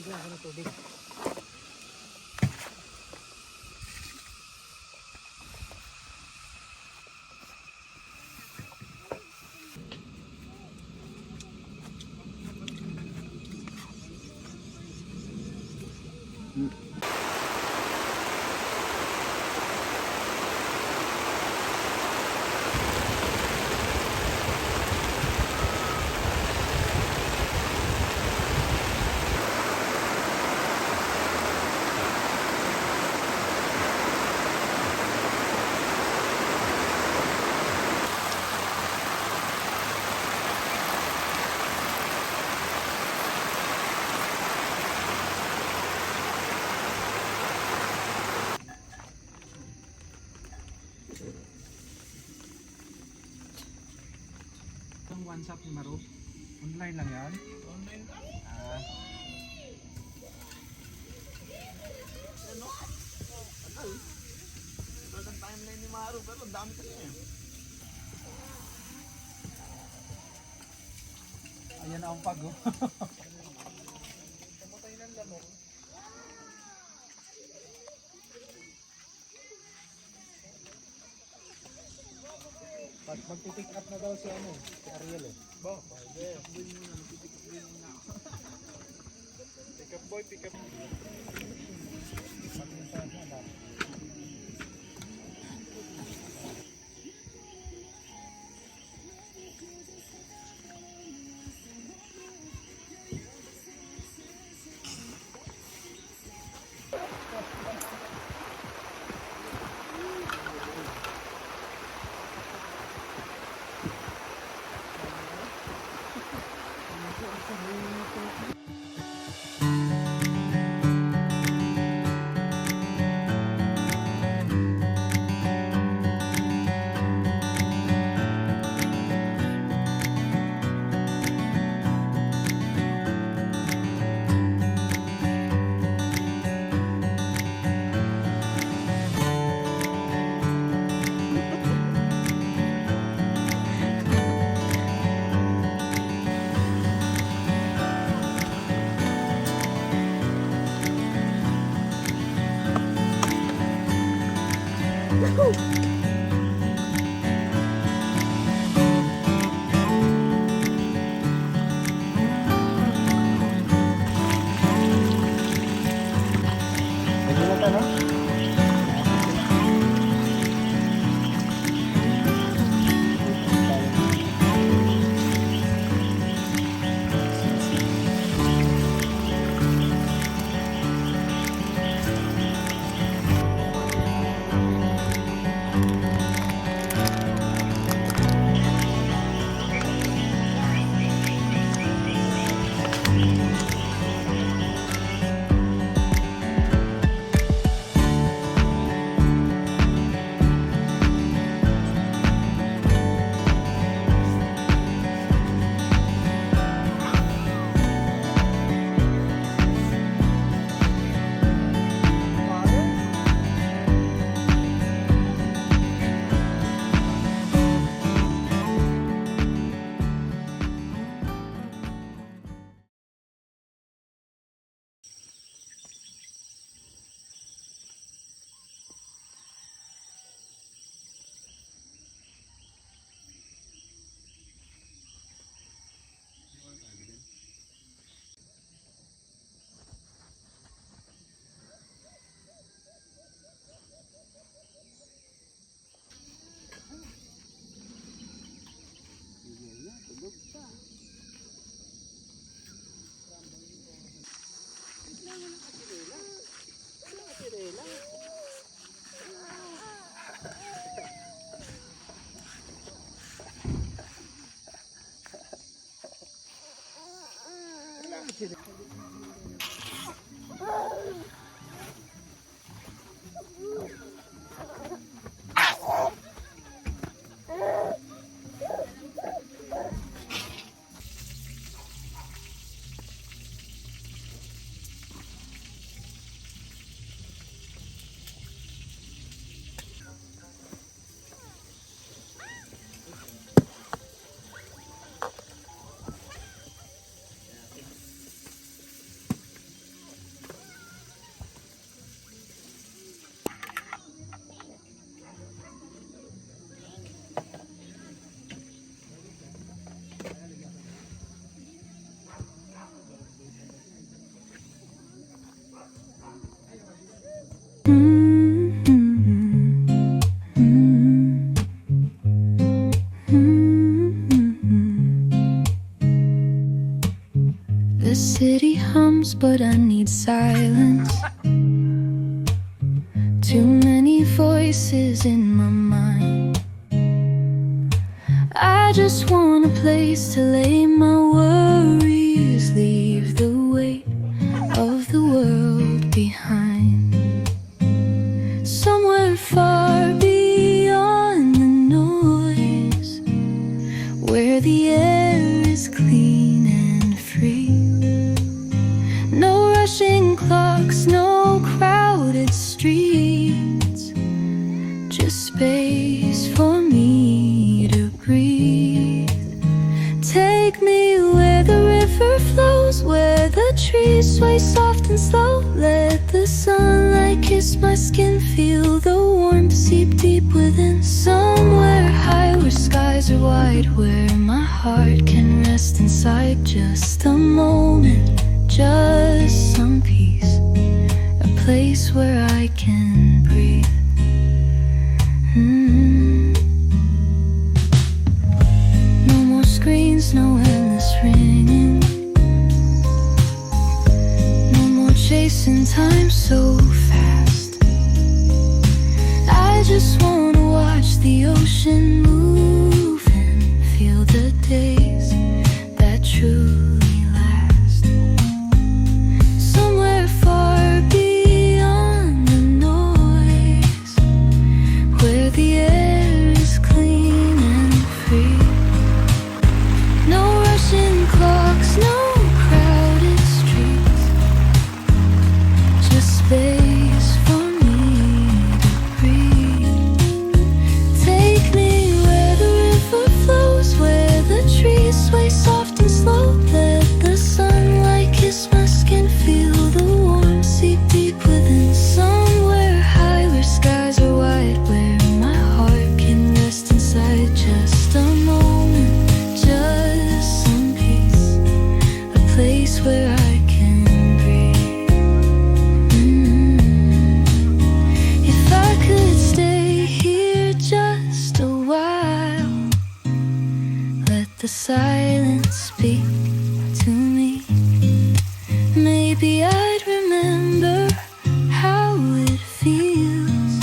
Bibig na ako ng tubig. Ang one-shot ni Maru, online lang yan? Online lang? Ano? Tagal. Tagal ang timeline ni Maru, pero ang dami kasi eh. Ayan na ang pag oh. Pumatay ng lamok. Magpipick up na daw si ano, si Ariel eh. Ba? Pick up boy muna, pick up boy muna ako. Pick up boy, pick up. Mag-instance na ba? rooms, but I need silence. Too many voices in my mind. I just want a place to lay my worries, leave the weight of the world behind. Somewhere far beyond the noise, where the air is clean and free. No rushing clocks, no crowded streets, just space for me to breathe. Take me where the river flows, where the trees sway soft and slow. Let the sunlight kiss my skin, feel the warmth seep deep within. Somewhere high where skies are wide, where my heart can rest inside. Just a moment, just some peace, a place where I can breathe. No more screens, no endless ringing. No more chasing time so fast. I just wanna watch the ocean move and feel the days that truly last. Somewhere far beyond the noise, where the air is clean and free. No rushing clocks, no crowded streets, just space for me to breathe. Take me where the river flows, where the trees sway soft and slow. Let the sunlight kiss my skin, feel the warmth seep deep within. Somewhere high where skies are wide, where my heart can rest inside. Just a moment, just some peace, a place where I can breathe. If I could stay here just a while, let the silence speak to me. Maybe I'd remember how it feels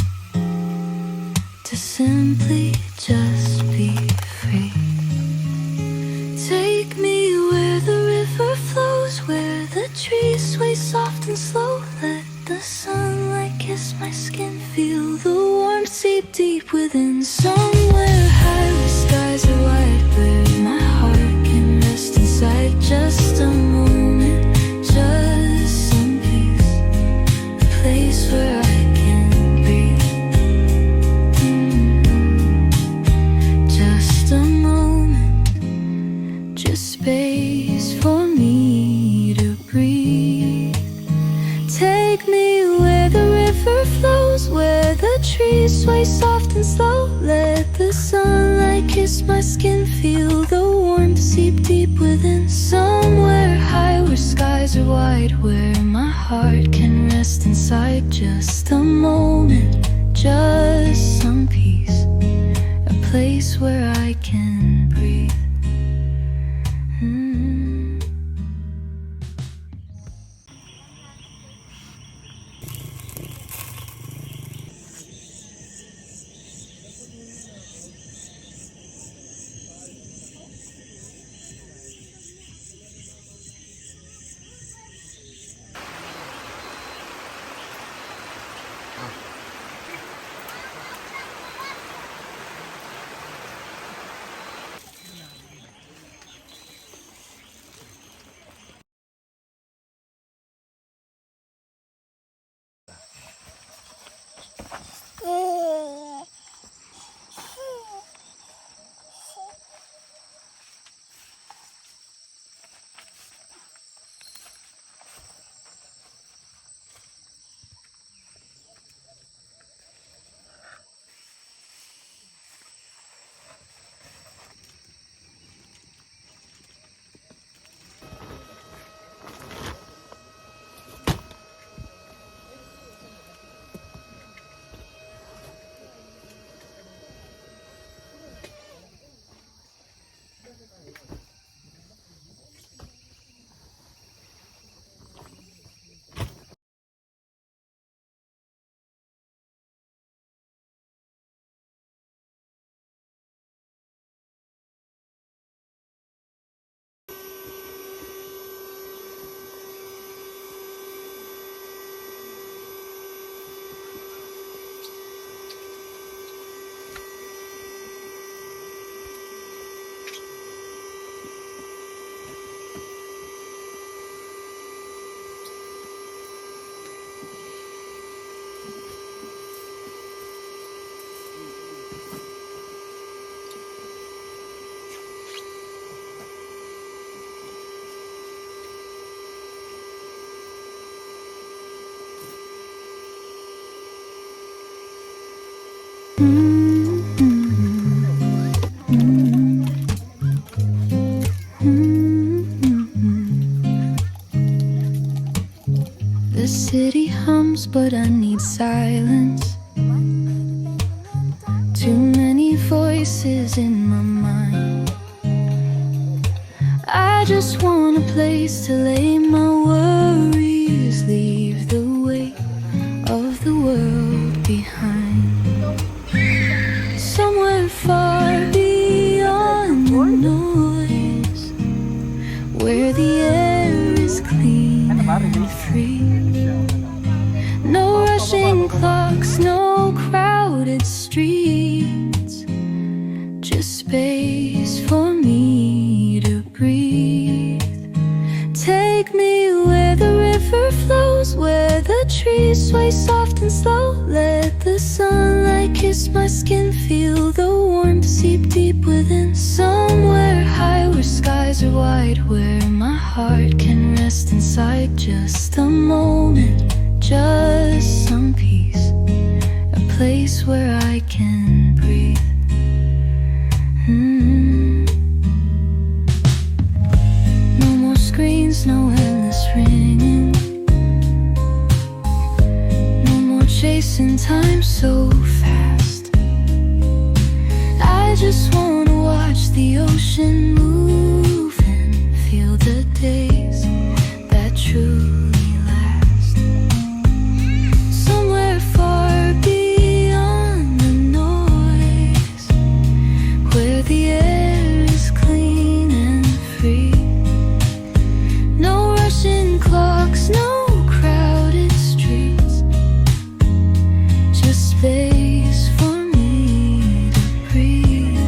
to simply just be free. Take me where the river flows, where the trees sway soft and slow. Let the sunlight kiss my skin, feel the warmth seep deep within. Somewhere high where skies are wide, where my heart can rest inside. Just a moment, just some peace, a place where I can breathe. Just a moment, just space for me to breathe. Take me where the river flows, where the trees sway soft and slow. Let the sunlight kiss my skin, feel the warmth seep deep within. Somewhere high where skies are wide, where my heart can rest inside. Just a moment, just some peace, a place where I can breathe. many voices in my mind. I just want a place to lay my worries, leave the weight of the world behind. Somewhere far beyond the noise, where the air is clean and free. No rushing clocks, no crowded streets, just space for me to breathe. Take me where the river flows, where the trees sway soft and slow. Let the sunlight kiss my skin, feel the warmth seep deep within. Somewhere high where skies are wide, where my heart can rest inside. Just a moment, just some peace, a place where I can breathe. No more screens, no endless ringing, no more chasing time so fast. I just wanna watch the ocean move and feel the days that truly last. Somewhere far beyond the noise, where the air is clean and free. No rushing clocks, no crowded streets, just space for me to breathe.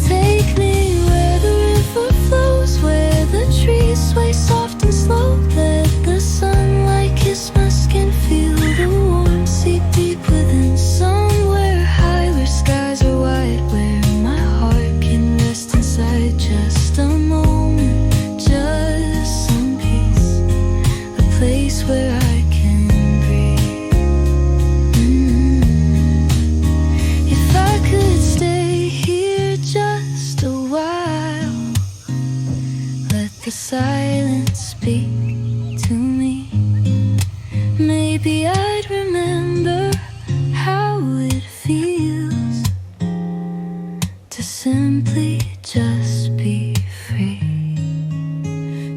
Take me where the river flows, where the trees sway soft and slow. Let the sunlight kiss my skin, feel the warmth seep deep within. Somewhere high where skies are wide, where my heart can rest inside. Just a moment, just some peace, a place where I can breathe. If I could stay here just a while, let the silence speak to me. Maybe I'd remember how it feels to simply just be free.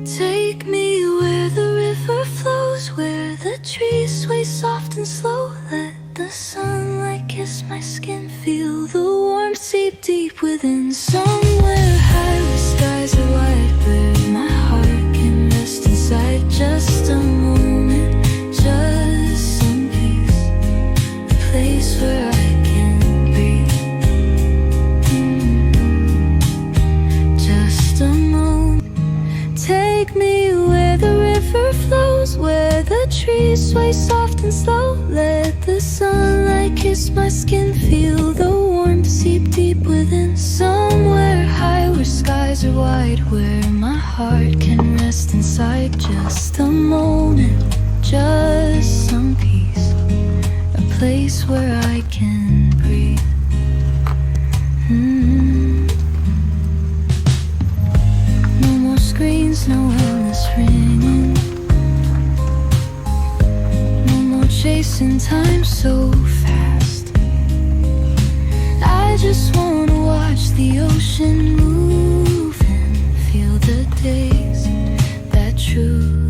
Take me where the river flows, where the trees sway soft and slow. Let the sunlight kiss my skin, feel the warmth seep deep within. Somewhere high where skies are wide, where my heart can rest inside. Just a moment, just some peace, a place where I can breathe. Just a moment. Take me where the river flows, where the trees sway soft and slow. Let the sunlight kiss my skin, feel the warmth seep deep within. Somewhere high where skies are wide, where my heart can rest inside. Just a moment, just some peace, a place where I can breathe. No more screens, no endless ringing, no more chasing time so fast. I just wanna watch the ocean move and feel the days that truly